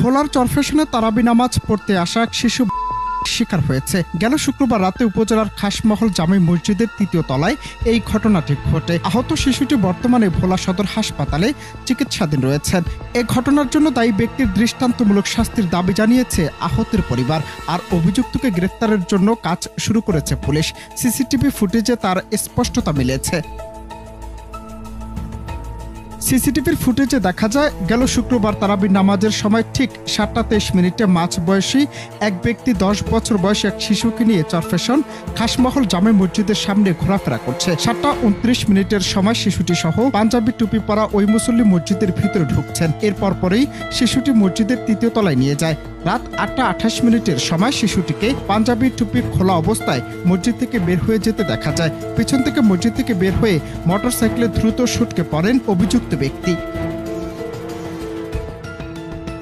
ভোলার চরফ্যাশনে তারাবি নামাজ পড়তে আসা এক শিশু শিকার হয়েছে। গেল শুক্রবার রাতে উপজেলার খাসমহল জামে মসজিদের ৩য় তলায় এই ঘটনাটি ঘটে। আহত শিশুটি বর্তমানে ভোলা সদর হাসপাতালে চিকিৎসাধীন রয়েছেন। এ ঘটনার জন্য দায়ী ব্যক্তির দৃষ্টান্তমূলক শাস্তির দাবি জানিয়েছে আহতের পরিবার। আর অভিযুক্তকে গ্রেফতারের জন্য কাজ শুরু করেছে পুলিশ। সিসিটিভি ফুটেজে তার স্পষ্টতা মিলেছে। সিসিটিভির ফুটেজে দেখা যায়, গেল শুক্রবার তারাবি নামাজের সময় ঠিক 7:23 মাঝবয়সী এক ব্যক্তি 10 বছর বয়সী এক শিশুকে নিয়ে চরফ্যাশন খাসমহল জামে মসজিদের সামনে ঘোরাফেরা করছে। 7:29 সময় শিশুটি সহ পাঞ্জাবি টুপি পরা ওই মুসল্লি মসজিদের ভিতরে ঢুকছেন। এরপর পরেই শিশুটি মসজিদের 3য় তলায় নিয়ে যায়। রাত 8:28 সময় শিশুটিকে পাঞ্জাবি টুপি খোলা অবস্থায় মসজিদ থেকে বের হয়ে যেতে দেখা যায়। পিছন থেকে মসজিদ থেকে বের হয়ে মোটরসাইকেলে দ্রুত ছুটকে পড়েন অভিযুক্ত ব্যক্তি।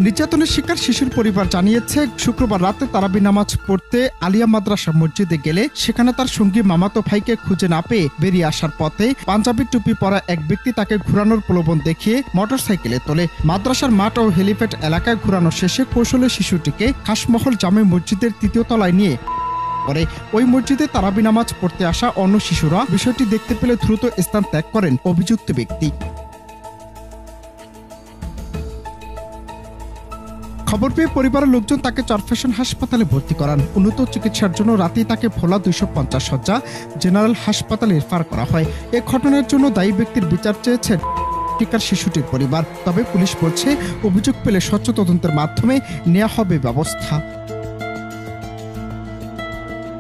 নির্যাতনের শিকার শিশুর পরিবার জানিয়েছে, শুক্রবার রাতে তারাবি নামাজ পড়তে আলিয়া মাদ্রাসা মসজিদে গেলে সেখানে তার সঙ্গী মামাতো ভাইকে খুঁজে না পেয়ে বেরিয়ে আসার পথে পাঞ্জাবি টুপি পরা এক ব্যক্তি তাকে ঘুরানোর প্রলোভন দেখিয়ে মোটরসাইকেলে তোলে। মাদ্রাসার মাঠ ও হেলিপ্যাড এলাকায় ঘুরানো শেষে কৌশলে শিশুটিকে খাসমহল জামে মসজিদের 3য় তলায় নিয়ে পরে ওই মসজিদে তারাবি নামাজ পড়তে আসা অন্য শিশুরা বিষয়টি দেখতে পেলে দ্রুত স্থান ত্যাগ করেন অভিযুক্ত ব্যক্তি। খবর পেয়ে পরিবারের লোকজন তাকে চরফ্যাশন হাসপাতালে ভর্তি করান। উন্নত চিকিৎসার জন্য রাতেই তাকে ভোলা 250 শয্যা জেনারেল হাসপাতালে রেফার করা হয়। এ ঘটনার জন্য দায়ী ব্যক্তির বিচার চেয়েছেন শিকার শিশুটির পরিবার। তবে পুলিশ বলছে, অভিযোগ পেলে স্বচ্ছ তদন্তের মাধ্যমে নেওয়া হবে ব্যবস্থা।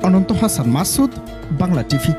অনন্ত হাসান মাসুদ, বাংলা টিভি।